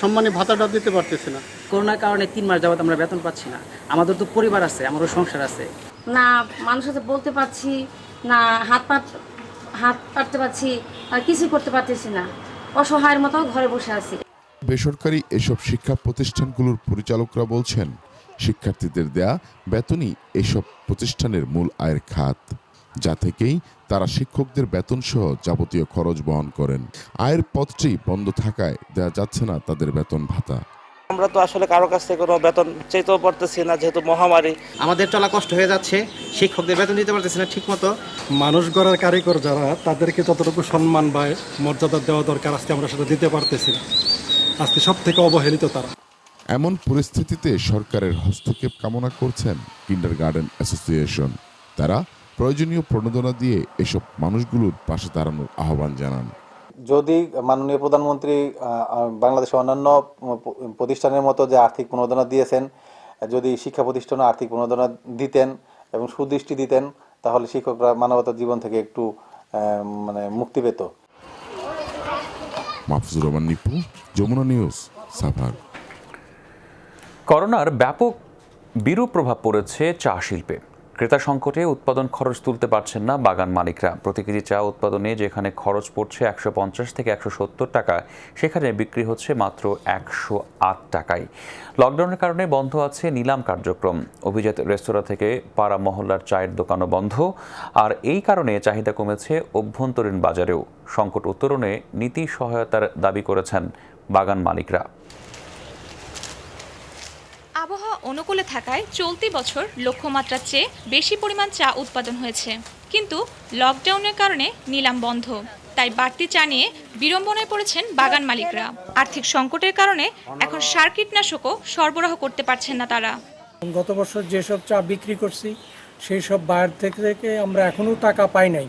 সম্মানী ভাতাটা দিতে পারতেছে না। করোনার কারণে 3 মাস যাবত আমরা বেতন পাচ্ছি না। আমাদের তো পরিবার আছে, আমারও সংসার আছে। না মানুষের সাথে বলতে পারছি না, হাত পাততে পারছি, আর কিছু করতে পারতেছি না। অসহায়ের মতো ঘরে বসে আছি। বেসরকারি এসব শিক্ষা প্রতিষ্ঠানগুলোর পরিচালকরা বলছেন, শিক্ষার্থীদের দেয়া বেতনই এসব প্রতিষ্ঠানের মূল আয়ের খাত, যা থেকেই তারা শিক্ষকদের বেতন সহ যাবতীয় খরচ বহন করেন। আয়ের পথটি বন্ধ থাকায় দেয়া যাচ্ছে না তাদের বেতন ভাতা। আমরা তো আসলে কারো কাছ থেকে কোনো বেতন চাইতেও পারতেছি না, যেহেতু মহামারী। আমাদের চলা কষ্ট হয়ে যাচ্ছে, শিক্ষকদের বেতন দিতে পারতেছি না ঠিক মতো। মানুষ গড়ার কারিগর যারা, তাদেরকে যতটুকু সম্মান বা মর্যাদা দেওয়া দরকার আজকে আমরা সেটা দিতে পারতেছি না। আজকে সব থেকে অবহেলিত তারা। এমন পরিস্থিতিতে সরকারের হস্তক্ষেপ কামনা করছেন কিন্ডারগার্টেন অ্যাসোসিয়েশন। তারা প্রয়োজনীয় প্রণোদনা দিয়ে এসব মানুষগুলোর পাশে দাঁড়ানোর আহ্বান জানান। যদি মাননীয় প্রধানমন্ত্রী বাংলাদেশের অন্যান্য প্রতিষ্ঠানের মতো যে আর্থিক প্রণোদনা দিয়েছেন, যদি শিক্ষা প্রতিষ্ঠানে আর্থিক প্রণোদনা দিতেন এবং সুদৃষ্টি দিতেন, তাহলে শিক্ষকরা মানবতার জীবন থেকে একটু মুক্তি পেত। মাহফুজুর রহমান নিপু, যমুনা নিউজ, সাভার। করোনার ব্যাপক বিরূপ প্রভাব পড়েছে চা শিল্পে। ক্রেতা সংকটে উৎপাদন খরচ তুলতে পারছেন না বাগান মালিকরা। প্রতি কেজি চা উৎপাদনে যেখানে খরচ পড়ছে ১৫০ থেকে ১৭০ টাকা, সেখানে বিক্রি হচ্ছে মাত্র ১০৮ টাকায়। লকডাউনের কারণে বন্ধ আছে নিলাম কার্যক্রম। অভিজাত রেস্তোরাঁ থেকে পাড়া মহল্লার চায়ের দোকানও বন্ধ। আর এই কারণে চাহিদা কমেছে অভ্যন্তরীণ বাজারেও। সংকট উত্তরণে নীতি সহায়তার দাবি করেছেন বাগান মালিকরা। আবহাওয়া অনুকূলে থাকায় চলতি বছর লক্ষ্যমাত্রার চেয়ে বেশি পরিমাণ চা উৎপাদন হয়েছে, কিন্তু লকডাউনের কারণে নিলাম বন্ধ। তাই বাড়তি চা নিয়ে বিড়ম্বনায় পড়েছেন বাগান মালিকরা। আর্থিক সংকটের কারণে এখন সার কীটনাশকও সরবরাহ করতে পারছেন না তারা। গত বছর যেসব চা বিক্রি করছি সেই সব বায়ার থেকে আমরা এখনও টাকা পাই নাই।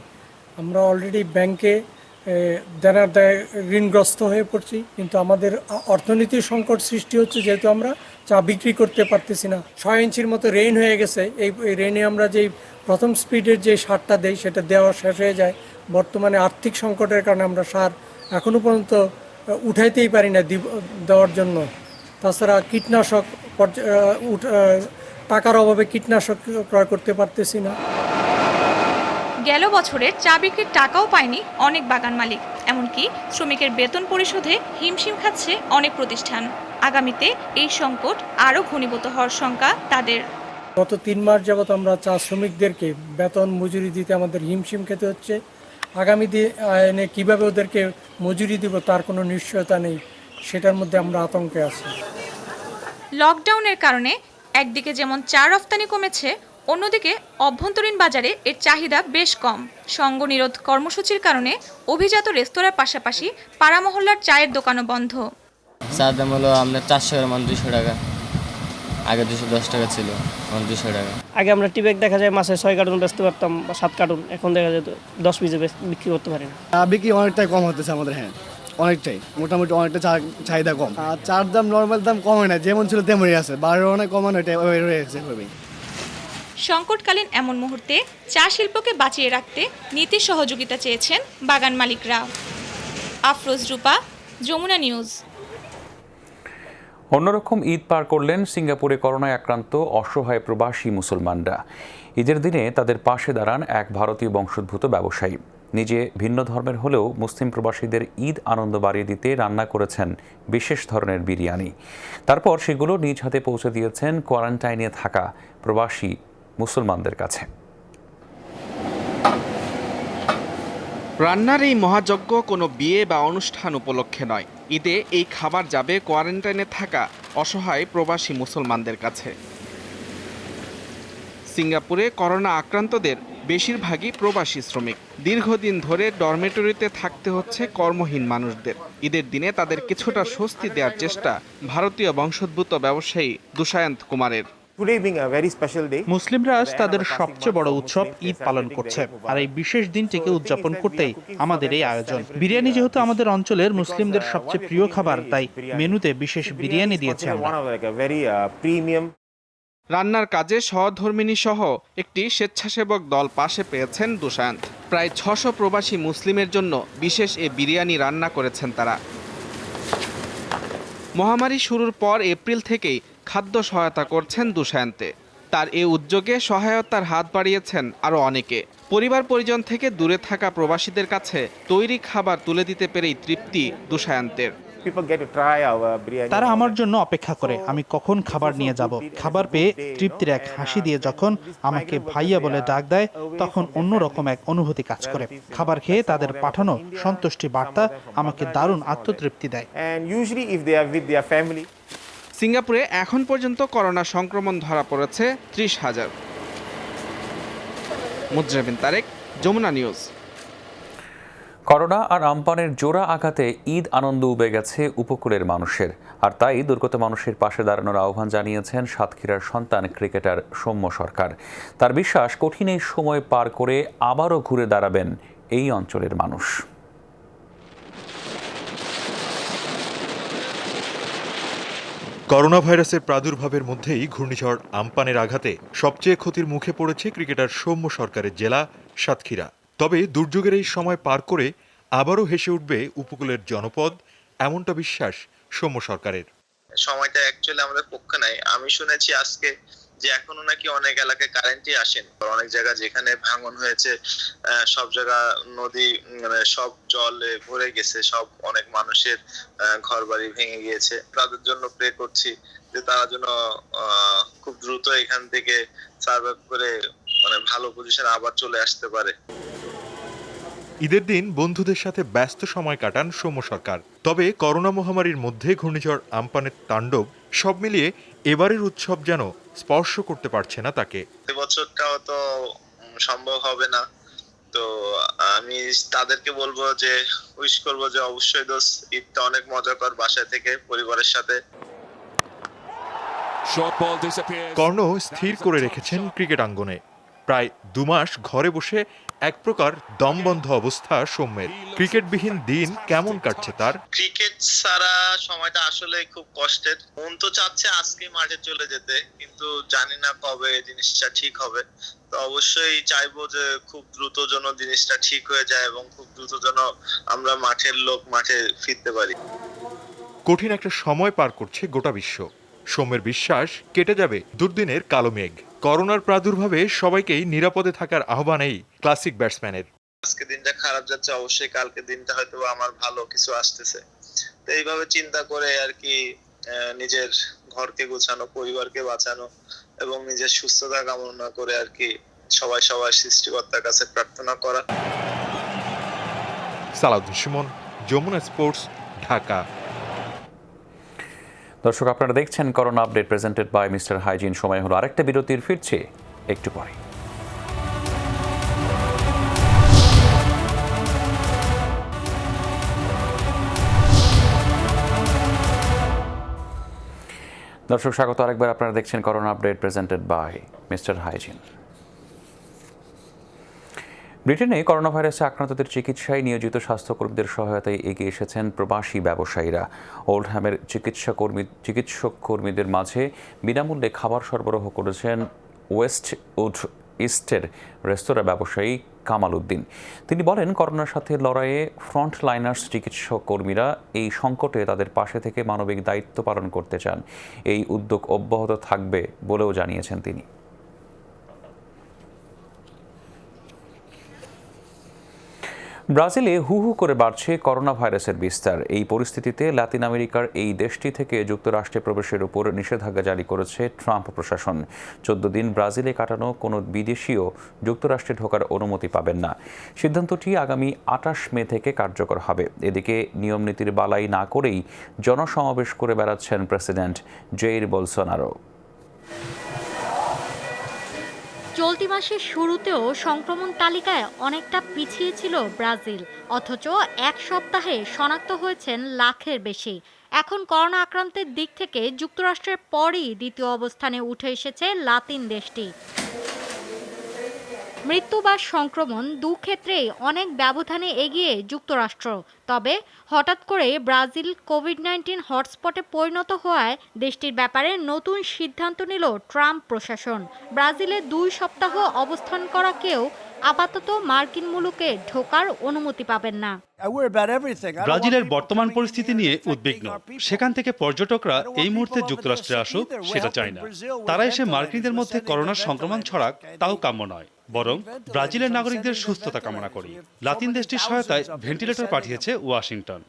আমরা অলরেডি ব্যাংকে দেনার দায়ে ঋণগ্রস্ত হয়ে পড়ছি, কিন্তু আমাদের অর্থনীতির সংকট সৃষ্টি হচ্ছে যেহেতু আমরা চা বিক্রি করতে পারতেছি না। ৬ ইঞ্চির মতো রেইন হয়ে গেছে। এই রেইনে আমরা যেই প্রথম স্পিডের যে সারটা দেই সেটা দেওয়া শেষ হয়ে যায়। বর্তমানে আর্থিক সংকটের কারণে আমরা সার এখনও পর্যন্ত উঠাইতেই পারি না দেওয়ার জন্য। তাছাড়া কীটনাশক টাকার অভাবে কীটনাশক ক্রয় করতে পারতেছি না। গেল বছরের চা বিক্রির টাকাও পায়নি অনেক বাগান মালিক। এমনকি শ্রমিকের বেতন পরিশোধে হিমশিম খাচ্ছে অনেক প্রতিষ্ঠান। আগামীতে এই সংকট আরও ঘনীভূত হওয়ার শঙ্কা তাদের। গত ৩ মাস যাবৎ আমরা চা শ্রমিকদেরকে বেতন মজুরি দিতে আমাদের হিমশিম খেতে হচ্ছে। আগামী দিনে কীভাবে ওদেরকে মজুরি দিব তার কোনো নিশ্চয়তা নেই, সেটার মধ্যে আমরা আতঙ্কে আছি। লকডাউনের কারণে একদিকে যেমন চা রফতানি কমেছে, অন্যদিকে অভ্যন্তরীণ বাজারে এর চাহিদা বেশ কম। সঙ্গ নিরোধ কর্মসূচির কারণে অভিজাত রেস্তোরাঁর পাশাপাশি পাড়া মহল্লার চায়ের দোকানও বন্ধ। চার দাম হলো আপনার 400 এর মান 200 টাকা, আগে 210 টাকা ছিল, এখন 200 টাকা। আগে আমরা টিবেক দেখা যায় মাসে 6 কার্টুন বেচতে পারতাম বা 7 কার্টুন, এখন দেখা যায় 10 পিসে বিক্রি করতে পারি না। বিক্রি অনেকটাই কম হতেছে আমাদের, হ্যাঁ অনেকটাই, মোটামুটি অনেকটা চাহিদা কম। আর চার দাম নর্মাল দাম কম হয় না, যেমন ছিল তেমনই আছে, বাড়ির অনেক কমানো এটা রয়েছে। সংকটকালীন এমন মুহূর্তে চা শিল্পকে বাঁচিয়ে রাখতে নীতি সহযোগিতা চেয়েছেন বাগান মালিকরা। আফরোজ রূপা, যমুনা নিউজ। অন্যরকম ঈদ পার করলেন সিঙ্গাপুরে করোনায় আক্রান্ত অসহায় প্রবাসী মুসলমানরা। ঈদের দিনে তাদের পাশে দাঁড়ান এক ভারতীয় বংশোদ্ভূত ব্যবসায়ী। নিজে ভিন্ন ধর্মের হলেও মুসলিম প্রবাসীদের ঈদ আনন্দ বাড়িয়ে দিতে রান্না করেছেন বিশেষ ধরনের বিরিয়ানি। তারপর সেগুলো নিজ হাতে পৌঁছে দিয়েছেন কোয়ারেন্টাইনে থাকা প্রবাসী মুসলমানদের কাছে। রান্নার এই মহাযজ্ঞ কোনো বিয়ে বা অনুষ্ঠান উপলক্ষে নয়। ঈদে এই খাবার যাবে কোয়ারেন্টাইনে থাকা অসহায় প্রবাসী মুসলমানদের কাছে। সিঙ্গাপুরে করোনা আক্রান্তদের বেশিরভাগই প্রবাসী শ্রমিক। দীর্ঘদিন ধরে ডরমেটরিতে থাকতে হচ্ছে কর্মহীন মানুষদের। ঈদের দিনে তাদের কিছুটা স্বস্তি দেওয়ার চেষ্টা ভারতীয় বংশোদ্ভূত ব্যবসায়ী দুষ্যন্ত কুমারের। মুসলিমরা আজ তাদের সবচেয়ে বড় উৎসব ঈদ পালন করছে, আর এই বিশেষ দিনটিকে উদযাপন করতেই আমাদের এই আয়োজন। বিরিয়ানি যেহেতু আমাদের অঞ্চলের মুসলিমদের সবচেয়ে প্রিয় খাবার, তাই মেনুতে বিশেষ বিরিয়ানি দিয়েছে আমরা। রান্নার কাজে সহধর্মিনী সহ একটি স্বেচ্ছাসেবক দল পাশে পেয়েছেন দুষ্যন্ত। প্রায় 600 প্রবাসী মুসলিমের জন্য বিশেষ এ বিরিয়ানি রান্না করেছেন তারা। মহামারী শুরুর পর এপ্রিল থেকেই খাদ্য সহায়তা করছেন দুষ্যন্তে। তার এ উদ্যোগে সহায়তার হাত বাড়িয়েছেন আরও অনেকে। পরিবার পরিজন থেকে দূরে থাকা প্রবাসীদের কাছে তৈরি খাবার তুলে দিতে পেরেই তৃপ্তি দুষ্যন্তের। তারা আমার জন্য অপেক্ষা করে আমি কখন খাবার নিয়ে যাব। খাবার পেয়ে তৃপ্তির এক হাসি দিয়ে যখন আমাকে ভাইয়া বলে ডাক দেয়, তখন অন্যরকম এক অনুভূতি কাজ করে। খাবার খেয়ে তাদের পাঠানো সন্তুষ্টি বার্তা আমাকে দারুণ আত্মতৃপ্তি দেয়। সিঙ্গাপুরে এখন পর্যন্ত করোনা সংক্রমণ ধরা পড়েছে 30,000। মুজরাবিন তারেক, যমুনা নিউজ। করোনা আর আমপানের জোড়া আঘাতে ঈদ আনন্দ উবে গেছে উপকূলের মানুষের, আর তাই দুর্গত মানুষের পাশে দাঁড়ানোর আহ্বান জানিয়েছেন সাতক্ষীরার সন্তান ক্রিকেটার সৌম্য সরকার। তার বিশ্বাস, কঠিন এই সময় পার করে আবারও ঘুরে দাঁড়াবেন এই অঞ্চলের মানুষ। করোনা ভাইরাসের প্রাদুর্ভাবের মধ্যেই ঘূর্ণিঝড় আমপানের আঘাতে সবচেয়ে ক্ষতির মুখে পড়েছে ক্রিকেটার সৌম্য সরকারের জেলা সাতক্ষীরা। তবে দুর্যোগের এই সময় পার করে আবারও হেসে উঠবে উপকূলের জনপদ, এমনটা বিশ্বাস সৌম্য সরকারের। সময়টা অ্যাকচুয়ালি আমাদের পক্ষে নাই। আমি শুনেছি আজকে যে এখনো নাকি অনেক এলাকায় কারেন্টই আসেন, অনেক জায়গা যেখানে ভাঙন হয়েছে সব জায়গা নদী মানে সব জলে ভরে গেছে, সব অনেক মানুষের ঘরবাড়ি ভেঙে গিয়েছে। তাদের জন্য প্রে করছি যে তারা যেন খুব দ্রুত এখান থেকে সার্ভাইভ করে মানে ভালো পজিশনে আবার চলে আসতে পারে। ঈদের দিন বন্ধুদের সাথে ব্যস্ত সময় কাটান সৌম্য সরকার। তবে করোনা মহামারীর মধ্যে ঘূর্ণিঝড় আমপানের তাণ্ডব সব মিলিয়ে এবারের উৎসব যেন স্পর্শ করতে পারছে না তাকে। এবছরটাও তো সম্ভব হবে না, তো আমি তাদেরকে বলবো যে উইশ করবো যে অবশ্যই দোস্ত ঈদটা অনেক মজা কর বাসায় থেকে পরিবারের সাথে। কর্ণ স্থির করে রেখেছেন ক্রিকেট আঙ্গনে। প্রায় 2 মাস ঘরে বসে এক প্রকার দমবন্ধ অবস্থা সৌম্যের। ক্রিকেটবিহীন দিন কেমন কাটছে তার? ক্রিকেট ছাড়া সময়টা আসলে খুব কষ্টের। মন তো চাচ্ছে আজকে মাঠে চলে যেতে, কিন্তু জানি না কবে জিনিসটা ঠিক হবে। তো অবশ্যই চাইবো যে খুব দ্রুত যেন জিনিসটা ঠিক হয়ে যায় এবং খুব দ্রুত যেন আমরা মাঠের লোক মাঠে ফিরতে পারি। কঠিন একটা সময় পার করছে গোটা বিশ্ব। সৌম্যের বিশ্বাস, কেটে যাবে দুর্দিনের কালো মেঘ। করোনার প্রাদুর্ভাবে সবাইকেই নিরাপদে থাকার আহ্বান এই ক্লাসিক ব্যাটসম্যানের। আজকে দিনটা খারাপ যাচ্ছে, অবশ্যই কালকে দিনটা হয়তো আমার ভালো কিছু আসতেছে। তো এইভাবে চিন্তা করে আর কি নিজের ঘরকে গোছানো, পরিবারকে বাঁচানো এবং নিজের সুস্থতা কামনা করে আর কি সবাই সৃষ্টিকর্তার কাছে প্রার্থনা করা। সালাউদ্দিন সুমন, যমুনা স্পোর্টস, ঢাকা। দর্শক, আপনারা দেখছেন corona update presented by Mister Hygiene. সময় হলো আরেকটা বিরতির, ফিরছে একটু পরে। দর্শক স্বাগত আরেকবার, আপনারা দেখছেন corona update presented by Mister Hygiene. ব্রিটেনে করোনা ভাইরাসে আক্রান্তদের চিকিৎসায় নিয়োজিত স্বাস্থ্যকর্মীদের সহায়তায় এগিয়ে এসেছেন প্রবাসী ব্যবসায়ীরা। ওল্ডহ্যামের চিকিৎসক কর্মীদের মাঝে বিনামূল্যে খাবার সরবরাহ করেছেন ওয়েস্ট উড ইস্টের রেস্তোরাঁ ব্যবসায়ী কামাল উদ্দিন। তিনি বলেন, করোনার সাথে লড়াইয়ে ফ্রন্ট লাইনার্স চিকিৎসক কর্মীরা এই সংকটে তাদের পাশে থেকে মানবিক দায়িত্ব পালন করতে চান। এই উদ্যোগ অব্যাহত থাকবে বলেও জানিয়েছেন তিনি। ব্রাজিলে হু হু করে বাড়ছে করোনা ভাইরাসের বিস্তার। এই পরিস্থিতিতে লাতিন আমেরিকার এই দেশটি থেকে যুক্তরাষ্ট্রে প্রবেশের উপর নিষেধাজ্ঞা জারি করেছে ট্রাম্প প্রশাসন। 14 দিন ব্রাজিলে কাটানো কোনো বিদেশিও যুক্তরাষ্ট্রে ঢোকার অনুমতি পাবেন না। সিদ্ধান্তটি আগামী 28 মে থেকে কার্যকর হবে। এদিকে নিয়মনীতির বালাই না করেই জনসমাবেশ করে বেড়াচ্ছেন প্রেসিডেন্ট জেইর বোলসোনারো। চলতি মাসের শুরুতেও সংক্রমণ তালিকায় অনেকটা পিছিয়ে ছিল ব্রাজিল, অথচ এক সপ্তাহে শনাক্ত হয়েছেন লাখের বেশি। এখন করোনা আক্রান্তের দিক থেকে যুক্তরাষ্ট্রের পরই দ্বিতীয় অবস্থানে উঠে এসেছে লাতিন দেশটি। মৃত্যু বা সংক্রমণ দুক্ষেত্রেই অনেক ব্যবধানে এগিয়ে যুক্তরাষ্ট্র। তবে হঠাৎ করে ব্রাজিল কোভিড-19 হটস্পটে পরিণত হওয়ায় দেশটির ব্যাপারে নতুন সিদ্ধান্ত নিল ট্রাম্প প্রশাসন। ব্রাজিলে 2 সপ্তাহ অবস্থান করা কেউ আপাতত মার্কিন মুলুকে ঢোকার অনুমতি পাবেন না। ব্রাজিলের বর্তমান পরিস্থিতি নিয়ে উদ্বিগ্ন। সেখান থেকে পর্যটকরা এই মুহূর্তে যুক্তরাষ্ট্রে আসুক সেটা চায় না। তারা এসে মার্কিনদের মধ্যে করোনার সংক্রমণ ছড়াক, তাও কাম্য নয়। বরং ব্রাজিলের নাগরিকদের সুস্থতা কামনা করি। লাতিন দেশটির সহায়তায় ভেন্টিলেটর পাঠিয়েছে ওয়াশিংটন।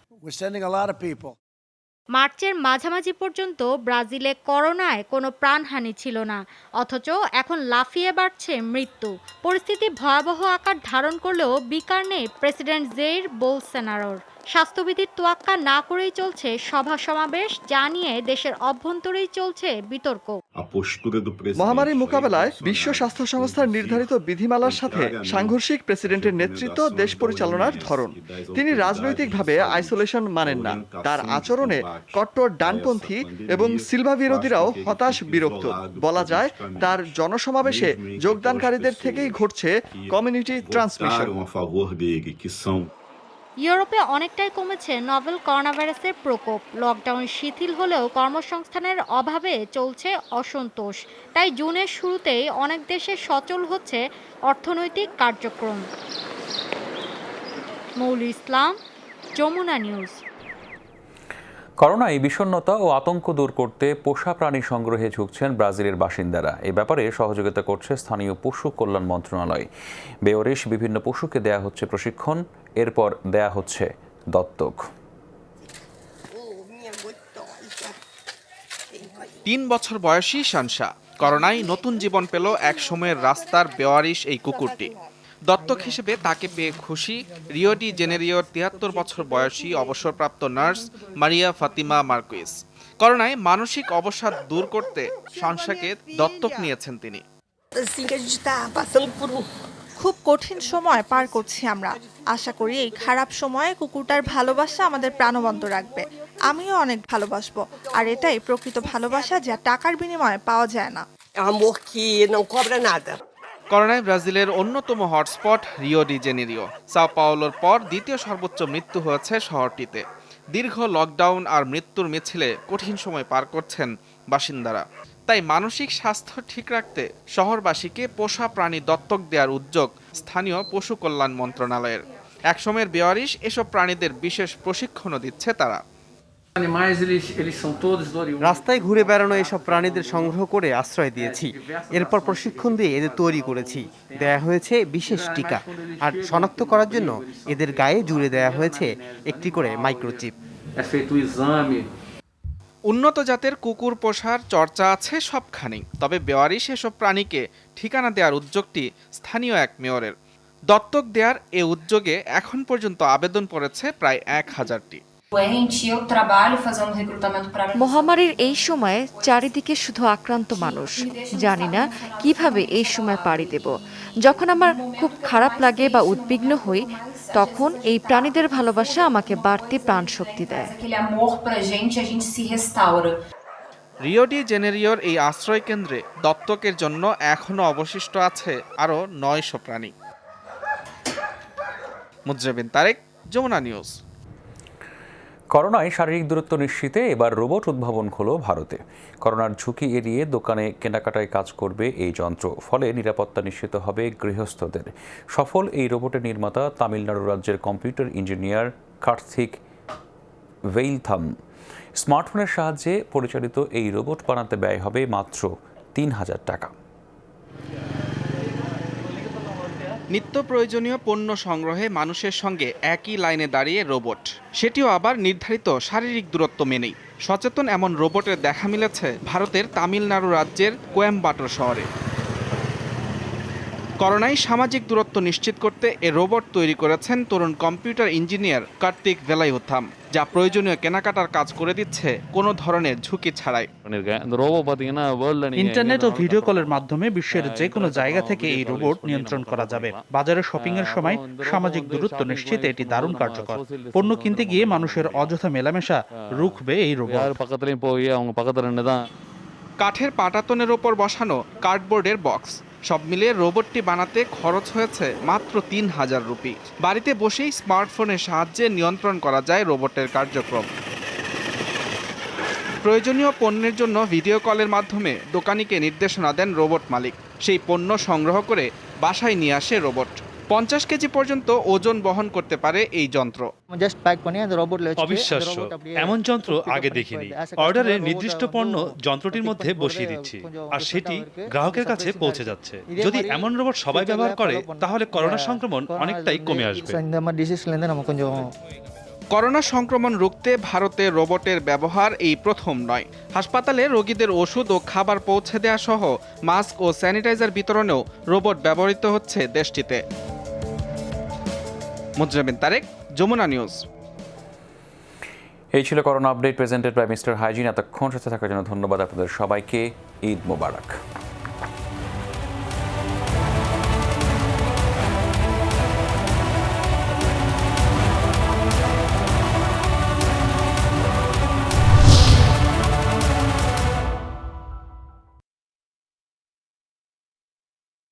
মার্চের মাঝামাঝি পর্যন্ত ব্রাজিলে করোনায় কোনো প্রাণহানি ছিল না, অথচ এখন লাফিয়ে বাড়ছে মৃত্যু। পরিস্থিতি ভয়াবহ আকার ধারণ করলেও বিকার নেই প্রেসিডেন্ট জেইর বোলসোনারোর। স্বাস্থ্যবিধির তোয়াক্কা না করেই চলছে সভা সমাবেশ, যা নিয়ে দেশের অভ্যন্তরেই চলছে বিতর্ক। মহামারী মোকাবেলায় বিশ্ব স্বাস্থ্য সংস্থার নির্ধারিত বিধিমালার সাথে সাংঘর্ষিক প্রেসিডেন্টের নেতৃত্ব দেশ পরিচালনার ধরন। তিনি রাজনৈতিকভাবে আইসোলেশন মানেন না। তার আচরণে কট্টর ডানপন্থী এবং সিলভা বিরোধীরাও হতাশ বিরক্ত। বলা যায় তার জনসমাবেশে যোগদানকারীদের থেকেই ঘটছে কমিউনিটি ট্রান্সমিশন। ইউরোপে অনেকটাই কমেছে নভেল করোনাভাইরাসের প্রকোপ। লকডাউন শিথিল হলেও কর্মসংস্থানের অভাবে চলছে অসন্তোষ। তাই জুনের শুরুতেই অনেক দেশে সচল হচ্ছে অর্থনৈতিক কার্যক্রম। মৌলি ইসলাম, যমুনা নিউজ। করোনায় বিষণ্ণতা ও আতঙ্ক দূর করতে পোষা প্রাণী সংগ্রহে ঝুঁকছেন ব্রাজিলের বাসিন্দারা। এ ব্যাপারে সহযোগিতা করছে স্থানীয় পশু কল্যাণ মন্ত্রণালয়। বেওয়ারিশ বিভিন্ন পশুকে দেয়া হচ্ছে প্রশিক্ষণ, এরপর দেয়া হচ্ছে দত্তক। 3 বছর বয়সী শানশা করোনায় নতুন জীবন পেল এক সময়ের রাস্তার বেওয়ারিশ এই কুকুরটি। দত্তক হিসেবে তাকে পেয়ে খুশি রিও ডি জেনেরিওর 73 বছর বয়সী অবসরপ্রাপ্ত নার্স মারিয়া ফাতিমা মার্কুইস। করোনায় মানসিক অবসাদ দূর করতে শানশাকে দত্তক নিয়েছেন তিনি। খুব কঠিন সময় পার করছি আমরা। আশা করি এই খারাপ সময়ে কুকুরটার ভালোবাসা আমাদের প্রাণবন্ত রাখবে। আমিও অনেক ভালোবাসবো, আর এটাই প্রকৃত ভালোবাসা, যা টাকার বিনিময়ে পাওয়া যায় না। করোনায় ব্রাজিলের অন্যতম hotspot Rio de Janeiro. Sao পাওলোর পর দ্বিতীয় সর্বোচ্চ মৃত্যু হয়েছে শহরটিতে। দীর্ঘ লকডাউন আর মৃত্যুর মিছিলে কঠিন সময় পার করছেন বাসিন্দারা। তাই মানসিক স্বাস্থ্য ঠিক রাখতে শহরবাসীকে পোষা প্রাণী দত্তক দেওয়ার উদ্যোগ স্থানীয় পশু কল্যাণ মন্ত্রণালয়ের। একসময়ের বেওয়ারিশ এসব প্রাণীদের বিশেষ প্রশিক্ষণও দিচ্ছে তারা। রাস্তায় ঘুরে বেড়ানো এসব প্রাণীদের সংগ্রহ করে আশ্রয় দিয়েছি। এরপর প্রশিক্ষণ দিয়ে এদের তৈরি করেছি। দেয়া হয়েছে বিশেষ টিকা, আর শনাক্ত করার জন্য এদের গায়ে জুড়ে দেয়া হয়েছে একটি করে মাইক্রোচিপ। উন্নত জাতের কুকুর পোষার চর্চা আছে সবখানেই, তবে বেওয়ারিশ এসব প্রাণীকে ঠিকানা দেওয়ার উদ্যোগটি স্থানীয় এক মেয়রের। দত্তক দেওয়ার এ উদ্যোগে এখন পর্যন্ত আবেদন পড়েছে প্রায় 1000টি। মহামারীর এই সময়ে চারিদিকে শুধু আক্রান্ত মানুষ। জানি না কিভাবে এই সময় পাড়ি দেব। যখন আমার খুব খারাপ লাগে বা উদ্বিগ্ন হই, তখন এই প্রাণীদের ভালোবাসা আমাকে বাড়তি প্রাণশক্তি দেয়। রিও ডি জেনেরিওর এই আশ্রয় কেন্দ্রে দত্তকের জন্য এখনো অবশিষ্ট আছে আরও 900 প্রাণী। মুজরাবিন তারেক, যমুনা নিউজ। করোনায় শারীরিক দূরত্ব নিশ্চিতে এবার রোবট উদ্ভাবন হলো ভারতে। করোনার ঝুঁকি এড়িয়ে দোকানে কেনাকাটায় কাজ করবে এই যন্ত্র, ফলে নিরাপত্তা নিশ্চিত হবে গৃহস্থদের। সফল এই রোবটের নির্মাতা তামিলনাড়ু রাজ্যের কম্পিউটার ইঞ্জিনিয়ার কার্তিক ভেইলথাম। স্মার্টফোনের সাহায্যে পরিচালিত এই রোবট বানাতে ব্যয় হবে মাত্র 3000 টাকা। নিত্য প্রয়োজনীয় পণ্য সংগ্রহে মানুষের সঙ্গে একই লাইনে দাঁড়িয়ে রোবট, সেটিও আবার নির্ধারিত শারীরিক দূরত্ব মেনেই। সচেতন এমন রোবটের দেখা মিলেছে ভারতের তামিলনাড়ু রাজ্যের কোয়েম্বাটোর শহরে। করোনায় সামাজিক দূরত্ব নিশ্চিত করতে এ রোবট তৈরি করেছেন তরুণ কম্পিউটার ইঞ্জিনিয়ার কার্তিক ভেলাইউথাম, যা প্রয়োজনীয় কেনাকাটার কাজ করে দিচ্ছে কোনো ধরনের ঝুঁকি ছাড়াই। ইন্টারনেট ও ভিডিও কলের মাধ্যমে বিশ্বের যে কোনো জায়গা থেকে এই রোবট নিয়ন্ত্রণ করা যাবে। বাজারে শপিং এর সময় সামাজিক দূরত্ব নিশ্চিতে এটি দারুণ কার্যকর। পণ্য কিনতে গিয়ে মানুষের অযথা মেলামেশা রুখবে এই রোবট। কাঠের পাটাতনের ওপর বসানো কার্ডবোর্ডের বক্স, সব মিলিয়ে রোবটটি বানাতে খরচ হয়েছে মাত্র 3000 রুপি। বাড়িতে বসেই স্মার্টফোনের সাহায্যে নিয়ন্ত্রণ করা যায় রোবটের কার্যক্রম। প্রয়োজনীয় পণ্যের জন্য ভিডিও কলের মাধ্যমে দোকানিকে নির্দেশনা দেন রোবট মালিক। সেই পণ্য সংগ্রহ করে বাসায় নিয়ে আসে রোবট। 50 কেজি পর্যন্ত ওজন বহন করতে পারে এই যন্ত্র। অবিশ্বাস্য, এমন যন্ত্র আগে দেখিনি। অর্ডারে নির্দিষ্ট পণ্য যন্ত্রটির মধ্যে বসিয়ে দিচ্ছি, আর সেটি গ্রাহকের কাছে পৌঁছে যাচ্ছে। যদি এমন রোবট সবাই ব্যবহার করে, তাহলে করোনা সংক্রমণ অনেকটাই কমে আসবে। করোনা সংক্রমণ রুখতে ভারতে রোবটের ব্যবহার এই প্রথম নয়। হাসপাতালে রোগীদের ওষুধ ও খাবার পৌঁছে দেওয়া সহ মাস্ক ও স্যানিটাইজার বিতরণেও রোবট ব্যবহৃত হচ্ছে দেশটিতে। মুজরাবিন তারেক, যমুনা নিউজ। এই ছিল corona update presented by Mister Hygiene. এতক্ষণ সাথে থাকার জন্য ধন্যবাদ আপনাদের সবাইকে। ঈদ মোবারক।